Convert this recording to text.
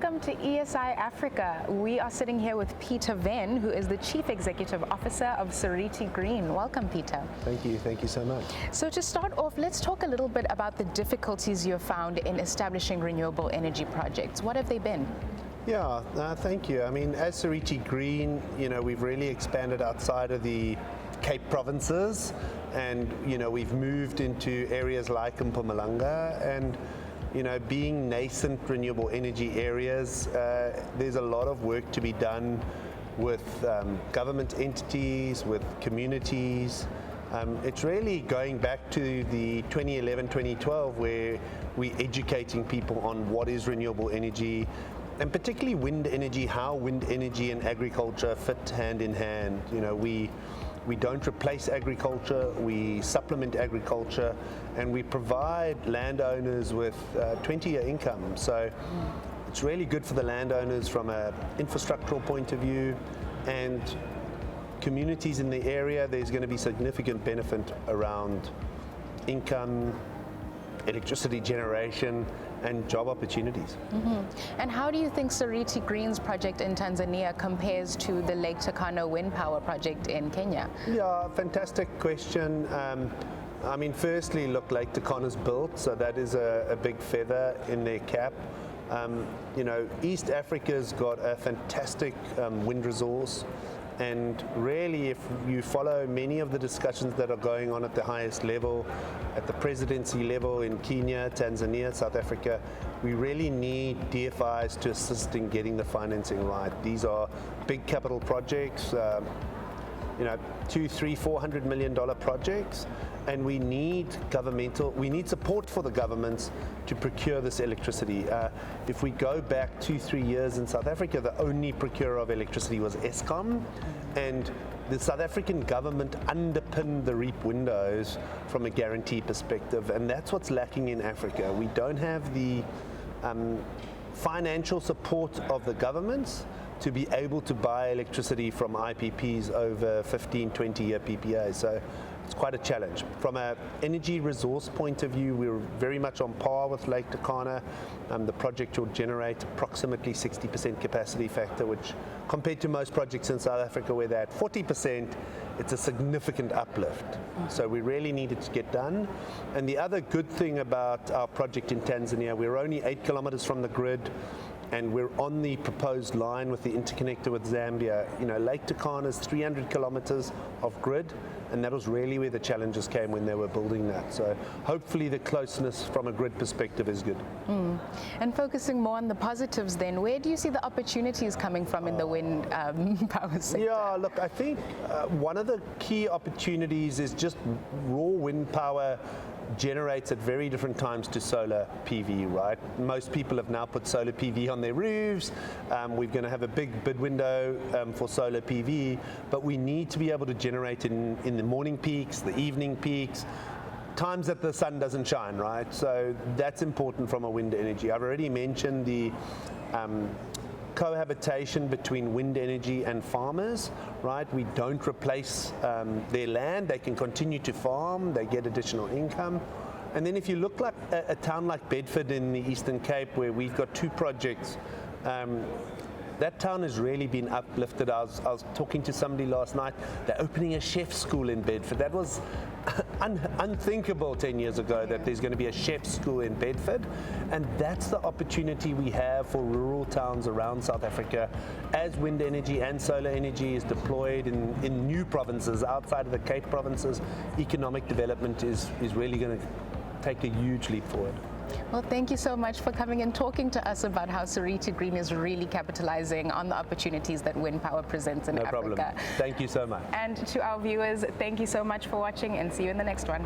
welcome to ESI Africa. We are sitting here with Peter Venn, who is the Chief Executive Officer of Seriti Green. Welcome, Peter. Thank you so much. So to start off, let's talk a little bit about the difficulties you've found in establishing renewable energy projects. What have they been? Yeah, thank you. I mean, as Seriti Green, we've really expanded outside of the Cape provinces, and we've moved into areas like Mpumalanga, and being nascent renewable energy areas, there's a lot of work to be done with government entities, with communities. It's really going back to the 2011-2012 where we're educating people on what is renewable energy, and particularly wind energy, how wind energy and agriculture fit hand in hand. We don't replace agriculture, we supplement agriculture, and we provide landowners with 20-year income. So it's really good for the landowners from an infrastructural point of view, and communities in the area, there's going to be significant benefit around income, electricity generation, and job opportunities. And how do you think Seriti Green's project in Tanzania compares to the Lake Turkana wind power project in Kenya? Yeah, fantastic question. I mean, firstly, look, Lake Turkana's built, so that is a big feather in their cap. East Africa's got a fantastic wind resource. And really, if you follow many of the discussions that are going on at the highest level, at the presidency level in Kenya, Tanzania, South Africa, we really need DFIs to assist in getting the financing right. These are big capital projects, $200, $300, $400 million projects, and we need support for the governments to procure this electricity. If we go back 2-3 years in South Africa, the only procurer of electricity was Eskom, and the South African government underpinned the REAP windows from a guarantee perspective, and that's what's lacking in Africa. We don't have the financial support of the governments to be able to buy electricity from IPPs over 15, 20-year PPAs. So it's quite a challenge. From an energy resource point of view, we're very much on par with Lake Turkana. The project will generate approximately 60% capacity factor, which compared to most projects in South Africa where they're at 40%, it's a significant uplift. So we really need it to get done. And the other good thing about our project in Tanzania, we're only 8 kilometers from the grid, and we're on the proposed line with the interconnector with Zambia. Lake Turkana is 300 kilometers of grid, and that was really where the challenges came when they were building that. So hopefully the closeness from a grid perspective is good. And focusing more on the positives then, where do you see the opportunities coming from in the wind power sector? Yeah, look, I think one of the key opportunities is just raw wind power generates at very different times to solar PV, right? Most people have now put solar PV on their roofs. We're going to have a big bid window for solar PV, but we need to be able to generate in the morning peaks, the evening peaks, times that the sun doesn't shine, right? So that's important from a wind energy. I've already mentioned the cohabitation between wind energy and farmers, right? We don't replace their land. They can continue to farm. They get additional income. And then if you look like a town like Bedford in the Eastern Cape, where we've got 2 projects, that town has really been uplifted. I was talking to somebody last night. They're opening a chef's school in Bedford. That was unthinkable 10 years ago, that there's going to be a chef's school in Bedford. And that's the opportunity we have for rural towns around South Africa. As wind energy and solar energy is deployed in new provinces outside of the Cape provinces, economic development is really going to take a huge leap forward. Well, thank you so much for coming and talking to us about how Seriti Green is really capitalizing on the opportunities that wind power presents in Africa. No problem. Thank you so much. And to our viewers, thank you so much for watching, and see you in the next one.